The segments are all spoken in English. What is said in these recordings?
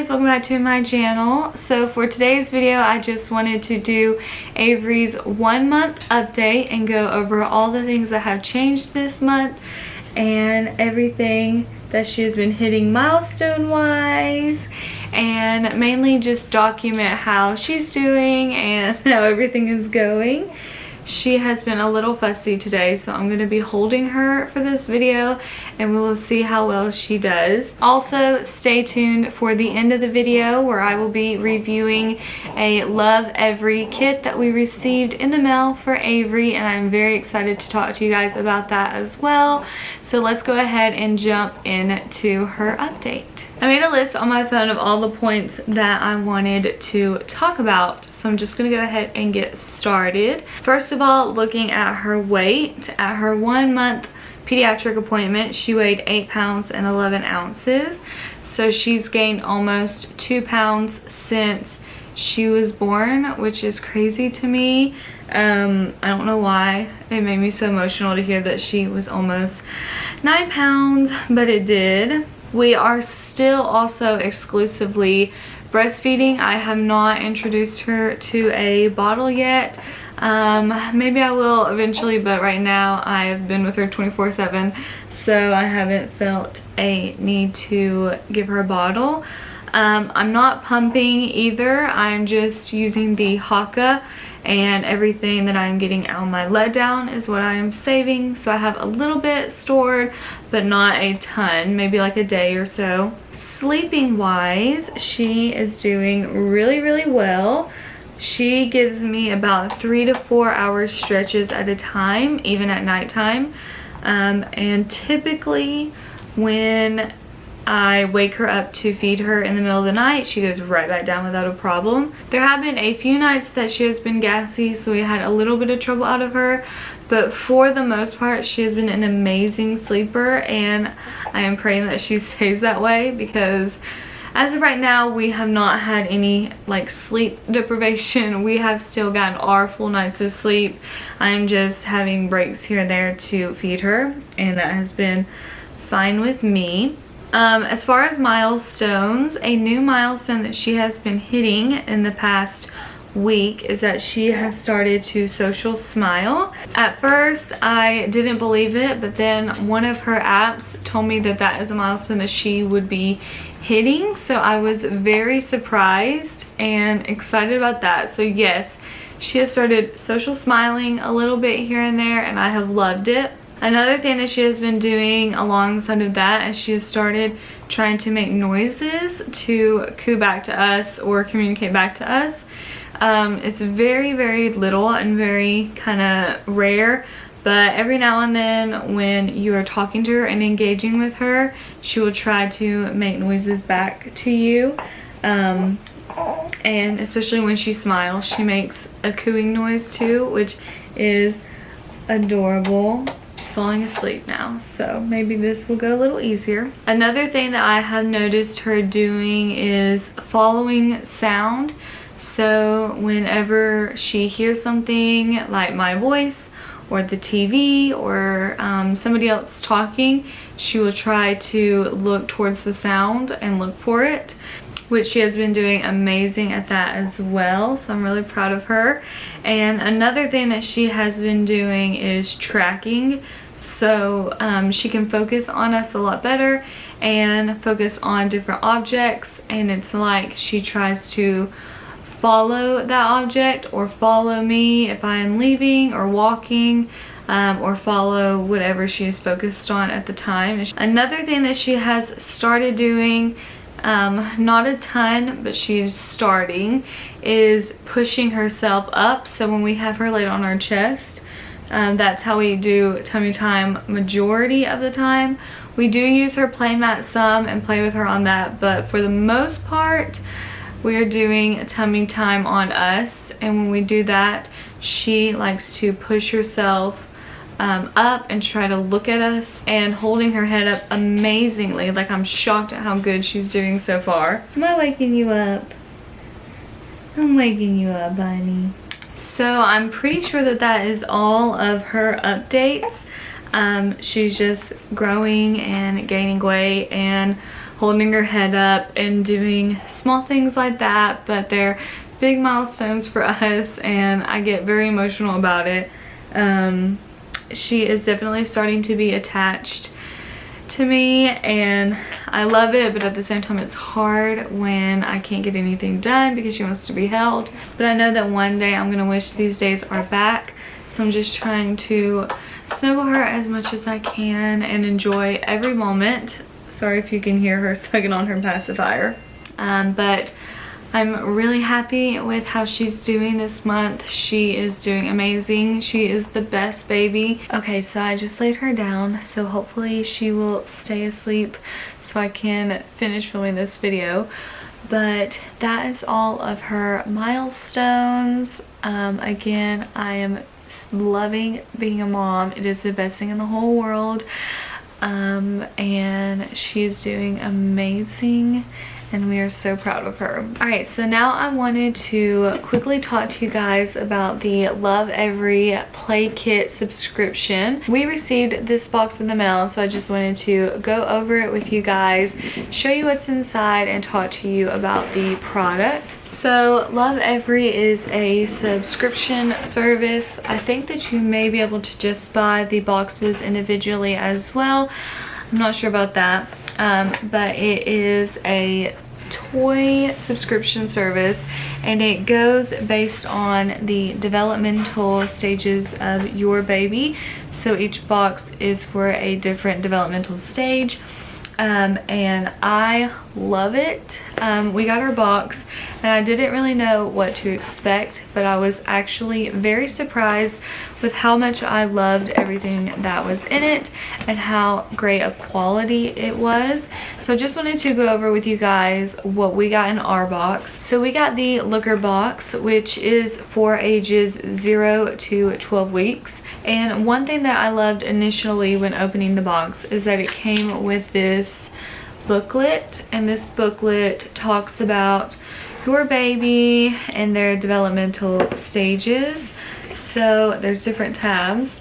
guys, welcome back to my channel. So for today's video, I just wanted to do Avery's 1 month update and go over all the things that have changed this month and everything that she has been hitting milestone wise, and mainly just document how she's doing and how everything is going. She has been a little fussy today, so I'm going to be holding her for this video and we will see how well she does. Also, stay tuned for the end of the video where I will be reviewing a Lovevery kit that we received in the mail for Avery, and I'm very excited to talk to you guys about that as well. So let's go ahead and jump into her update. I made a list on my phone of all the points that I wanted to talk about, so I'm just going to go ahead and get started. First of all, looking at her weight. At her 1 month pediatric appointment, she weighed 8 pounds and 11 ounces. So she's gained almost 2 pounds since she was born, which is crazy to me. I don't know why. It made me so emotional to hear that she was almost 9 pounds, but it did. We are still also exclusively breastfeeding. I have not introduced her to a bottle yet. Maybe I will eventually, but right now I've been with her 24/7, so I haven't felt a need to give her a bottle. I'm not pumping either. I'm just using the Haka, and everything that I'm getting out of my letdown is what I am saving. So I have a little bit stored, but not a ton, maybe like a day or so. Sleeping wise, she is doing really well. She gives me about 3 to 4 hour stretches at a time, even at nighttime. And typically when I wake her up to feed her in the middle of the night, she goes right back down without a problem. There have been a few nights that she has been gassy, so we had a little bit of trouble out of her, but for the most part she has been an amazing sleeper, and I am praying that she stays that way, because as of right now we have not had any like sleep deprivation. We have still gotten our full nights of sleep. I'm just having breaks here and there to feed her, and that has been fine with me. As far as milestones, a new milestone that she has been hitting in the past week is that she has started to social smile. At first I didn't believe it, but then one of her apps told me that that is a milestone that she would be hitting, so I was very surprised and excited about that. So yes, she has started social smiling a little bit here and there, and I have loved it. Another thing that she has been doing alongside of that is she has started trying to make noises to coo back to us or communicate back to us. It's very little and very kind of rare, but every now and then when you are talking to her and engaging with her, she will try to make noises back to you. And especially when she smiles, she makes a cooing noise too, which is adorable. She's falling asleep now, so maybe this will go a little easier. Another thing that I have noticed her doing is following sound. So whenever she hears something like my voice or the TV or somebody else talking, she will try to look towards the sound and look for it, which she has been doing amazing at that as well, so I'm really proud of her. And another thing that she has been doing is tracking, so she can focus on us a lot better and focus on different objects, and it's like she tries to follow that object or follow me if I am leaving or walking, or follow whatever she is focused on at the time. Another thing that she has started doing, not a ton, but she's starting, is pushing herself up. So when we have her laid on our chest, that's how we do tummy time majority of the time. We do use her play mat some and play with her on that, but for the most part we are doing tummy time on us. And when we do that, she likes to push herself up and try to look at us, and holding her head up amazingly. Like, I'm shocked at how good she's doing so far. Am I waking you up? I'm waking you up, bunny. So I'm pretty sure that that is all of her updates. She's just growing and gaining weight and holding her head up and doing small things like that, but they're big milestones for us and I get very emotional about it. She is definitely starting to be attached to me and I love it, but at the same time it's hard when I can't get anything done because she wants to be held. But I know that one day I'm gonna wish these days are back, so I'm just trying to snuggle her as much as I can and enjoy every moment. Sorry if you can hear her sucking on her pacifier, but I'm really happy with how she's doing this month. She is doing amazing. She is the best baby. Okay, so I just laid her down, so hopefully she will stay asleep so I can finish filming this video. But that is all of her milestones. Again, I am loving being a mom. It is the best thing in the whole world. And she is doing amazing and we are so proud of her. Alright, so now I wanted to quickly talk to you guys about the Lovevery Play Kit subscription. We received this box in the mail, so I just wanted to go over it with you guys, show you what's inside, and talk to you about the product. So Lovevery is a subscription service. I think that you may be able to just buy the boxes individually as well. I'm not sure about that. But it is a toy subscription service and it goes based on the developmental stages of your baby. So each box is for a different developmental stage. And I love it. We got our box and I didn't really know what to expect, but I was actually very surprised with how much I loved everything that was in it and how great of quality it was. So I just wanted to go over with you guys what we got in our box. So we got the Looker box, which is for ages 0 to 12 weeks. And one thing that I loved initially when opening the box is that it came with this booklet, and this booklet talks about your baby and their developmental stages. So there's different tabs.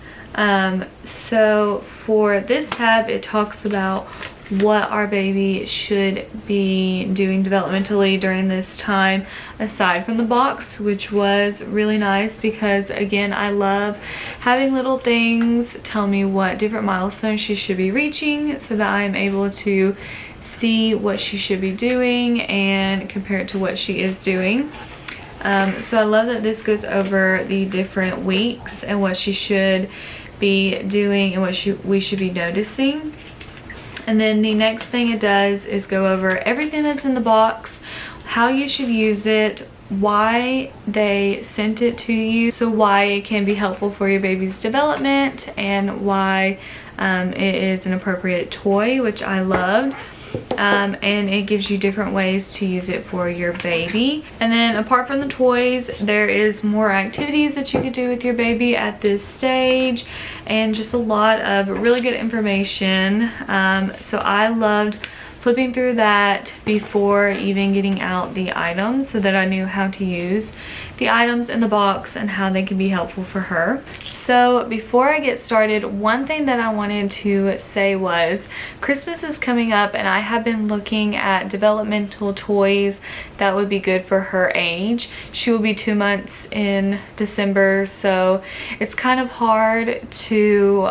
So for this tab, it talks about what our baby should be doing developmentally during this time aside from the box, which was really nice because again, I love having little things tell me what different milestones she should be reaching so that I'm able to see what she should be doing and compare it to what she is doing. So I love that this goes over the different weeks and what she should be doing and what we should be noticing. And then the next thing it does is go over everything that's in the box, how you should use it, why they sent it to you, so why it can be helpful for your baby's development, and why it is an appropriate toy, which I loved. And it gives you different ways to use it for your baby. And then apart from the toys, there is more activities that you could do with your baby at this stage and just a lot of really good information. So I loved flipping through that before even getting out the items so that I knew how to use the items in the box and how they can be helpful for her. So before I get started, one thing that I wanted to say was Christmas is coming up and I have been looking at developmental toys that would be good for her age. She will be 2 months in December, so it's kind of hard to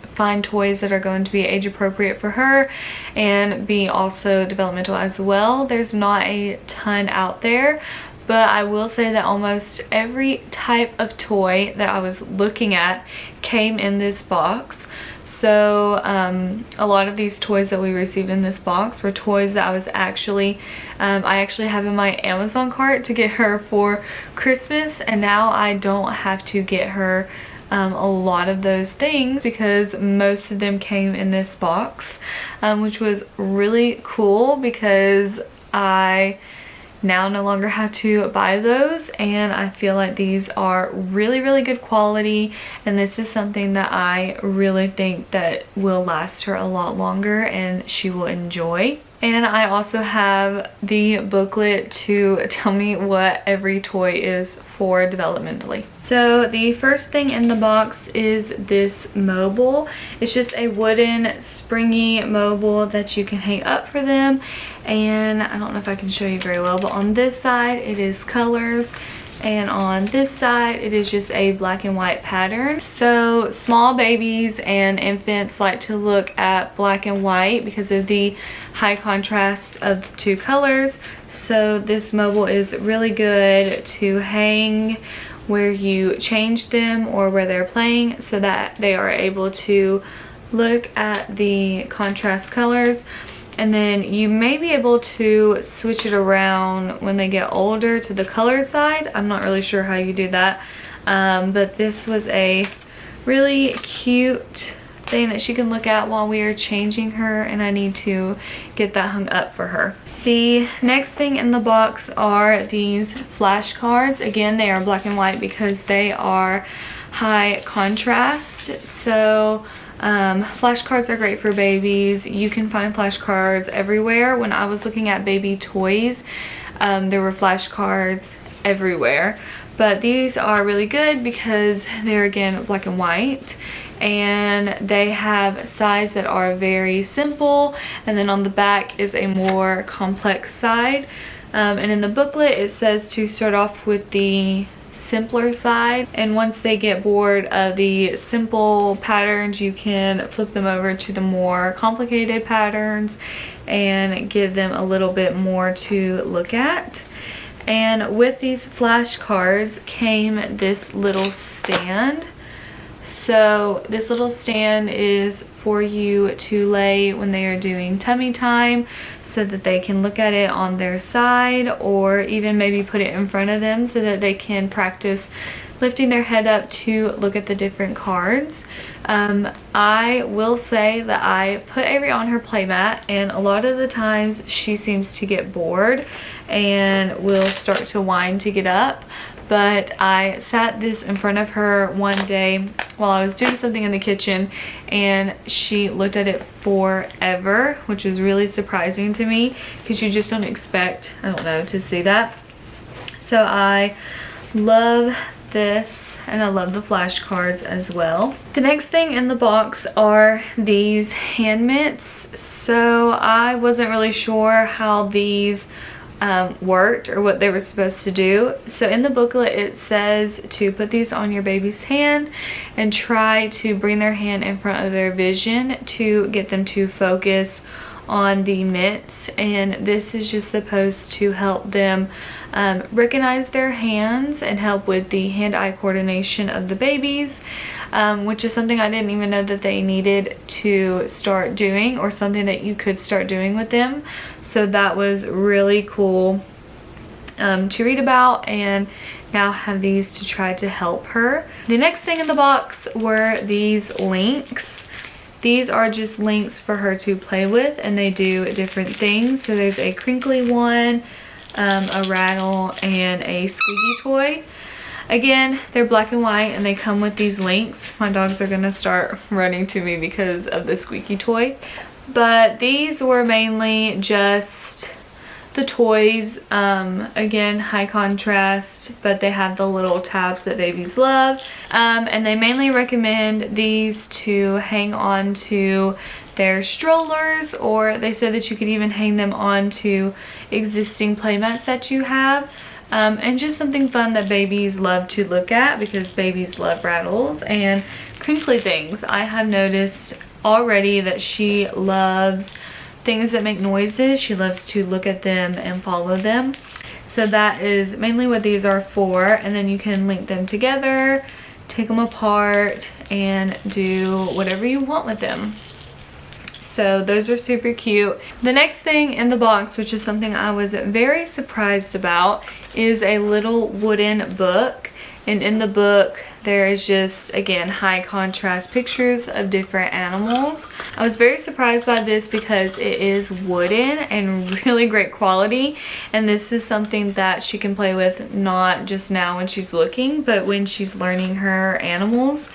find toys that are going to be age appropriate for her and be also developmental as well. There's not a ton out there, but I will say that almost every type of toy that I was looking at came in this box. So a lot of these toys that we received in this box were toys that I actually have in my Amazon cart to get her for Christmas, and now I don't have to get her a lot of those things because most of them came in this box, which was really cool because I now no longer have to buy those, and I feel like these are really good quality, and this is something that I really think that will last her a lot longer and she will enjoy. And I also have the booklet to tell me what every toy is for developmentally. So the first thing in the box is this mobile. It's just a wooden springy mobile that you can hang up for them. And I don't know if I can show you very well, but on this side it is colors. And on this side it is just a black and white pattern. So small babies and infants like to look at black and white because of the high contrast of the two colors. So this mobile is really good to hang where you change them or where they're playing, so that they are able to look at the contrast colors. And then you may be able to switch it around when they get older to the color side. I'm not really sure how you do that. But this was a really cute thing that she can look at while we are changing her, and I need to get that hung up for her. The next thing in the box are these flashcards. Again, they are black and white because they are high contrast. So flashcards are great for babies. You can find flashcards everywhere. When I was looking at baby toys, there were flashcards everywhere. But these are really good because they're, again, black and white. And they have sides that are very simple. And then on the back is a more complex side. And in the booklet, it says to start off with the simpler side, and once they get bored of the simple patterns, you can flip them over to the more complicated patterns and give them a little bit more to look at. And with these flashcards came this little stand. So this little stand is for you to lay when they are doing tummy time, so that they can look at it on their side, or even maybe put it in front of them so that they can practice lifting their head up to look at the different cards. I will say that I put Avery on her playmat, and a lot of the times she seems to get bored and will start to whine to get up. But I sat this in front of her one day while I was doing something in the kitchen, and she looked at it forever, which was really surprising to me because you just don't expect, I don't know, to see that. So I love this, and I love the flashcards as well. The next thing in the box are these hand mitts. So I wasn't really sure how these worked or what they were supposed to do. So in the booklet it says to put these on your baby's hand and try to bring their hand in front of their vision to get them to focus on the mitts, and this is just supposed to help them recognize their hands and help with the hand-eye coordination of the babies, which is something I didn't even know that they needed to start doing, or something that you could start doing with them. So that was really cool to read about, and now have these to try to help her. The next thing in the box were these links. These are just links for her to play with, and they do different things. So there's a crinkly one, a rattle, and a squeaky toy. Again, they're black and white, and they come with these links. My dogs are gonna start running to me because of the squeaky toy. But these were mainly just the toys. Again, high contrast, but they have the little tabs that babies love. And they mainly recommend these to hang on to their strollers, or they said that you could even hang them onto existing playmats that you have. And just something fun that babies love to look at, because babies love rattles and crinkly things. I have noticed already that she loves things that make noises. She loves to look at them and follow them. So that is mainly what these are for. And then you can link them together, take them apart, and do whatever you want with them. So those are super cute. The next thing in the box, which is something I was very surprised about, is a little wooden book. And in the book, there is just, again, high contrast pictures of different animals. I was very surprised by this because it is wooden and really great quality. And this is something that she can play with not just now when she's looking, but when she's learning her animals.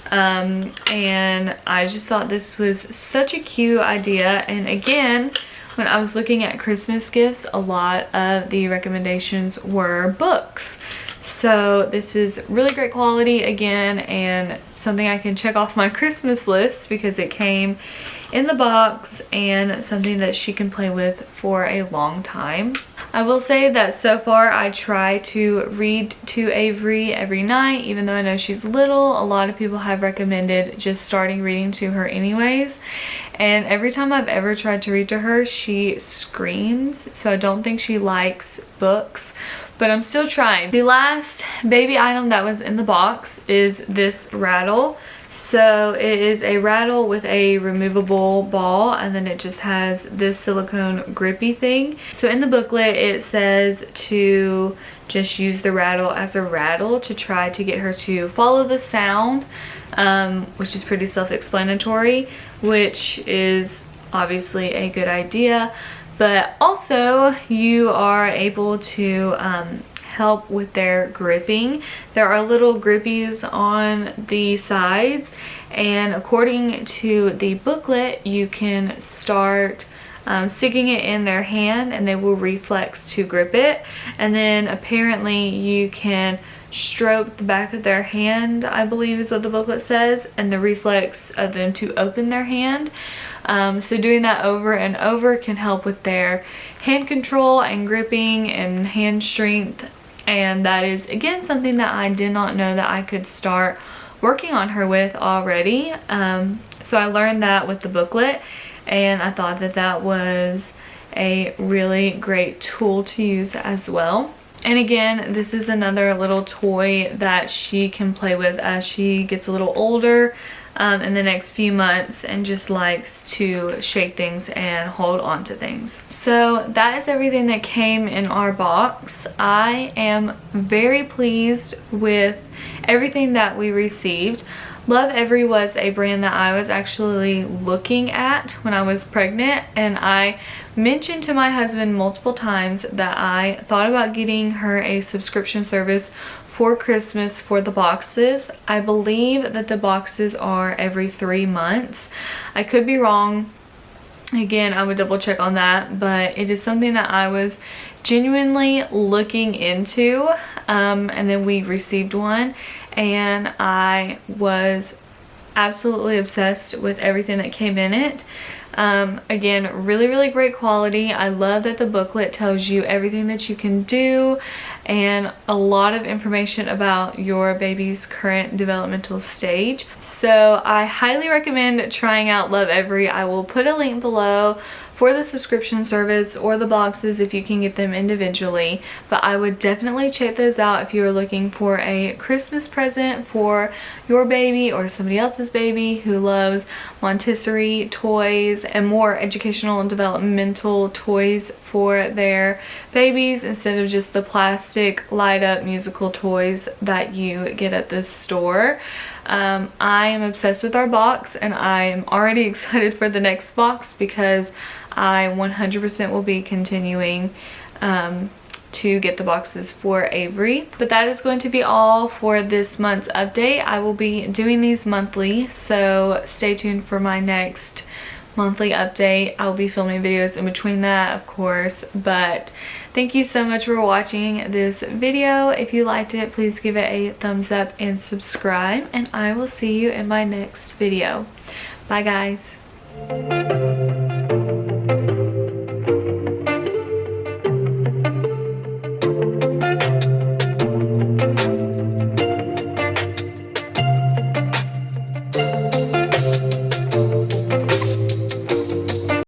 And I just thought this was such a cute idea. And again, when I was looking at Christmas gifts, a lot of the recommendations were books. So this is really great quality again, and something I can check off my Christmas list because it came in the box, and something that she can play with for a long time. I will say that so far I try to read to Avery every night, even though I know she's little. A lot of people have recommended just starting reading to her anyways. And every time I've ever tried to read to her, she screams. So I don't think she likes books, but I'm still trying. The last baby item that was in the box is this rattle. So it is a rattle with a removable ball, and then it just has this silicone grippy thing. So in the booklet it says to just use the rattle as a rattle to try to get her to follow the sound, which is pretty self-explanatory, which is obviously a good idea. But also you are able to help with their gripping. There are little grippies on the sides, and according to the booklet you can start sticking it in their hand and they will reflex to grip it, and then apparently you can stroke the back of their hand, I believe is what the booklet says, and the reflex of them to open their hand. So doing that over and over can help with their hand control and gripping and hand strength. And that is again something that I did not know that I could start working on her with already. So I learned that with the booklet, and I thought that that was a really great tool to use as well. And again, this is another little toy that she can play with as she gets a little older in the next few months, and just likes to shake things and hold on to things. So that is everything that came in our box. I am very pleased with everything that we received. Lovevery was a brand that I was actually looking at when I was pregnant, and I mentioned to my husband multiple times that I thought about getting her a subscription service for Christmas for the boxes. I believe that the boxes are every 3 months. I could be wrong. Again, I would double check on that, but it is something that I was genuinely looking into, and then we received one, and I was absolutely obsessed with everything that came in it. Again, really great quality. I love that the booklet tells you everything that you can do and a lot of information about your baby's current developmental stage. So I highly recommend trying out Lovevery. I will put a link below for the subscription service or the boxes if you can get them individually, but I would definitely check those out if you are looking for a Christmas present for your baby or somebody else's baby who loves Montessori toys and more educational and developmental toys for their babies instead of just the plastic light up musical toys that you get at the store. I am obsessed with our box, and I am already excited for the next box because I 100% will be continuing to get the boxes for Avery. But that is going to be all for this month's update. I will be doing these monthly, so stay tuned for my next monthly update. I'll be filming videos in between that, of course, but thank you so much for watching this video. If you liked it, please give it a thumbs up and subscribe, and I will see you in my next video. Bye guys.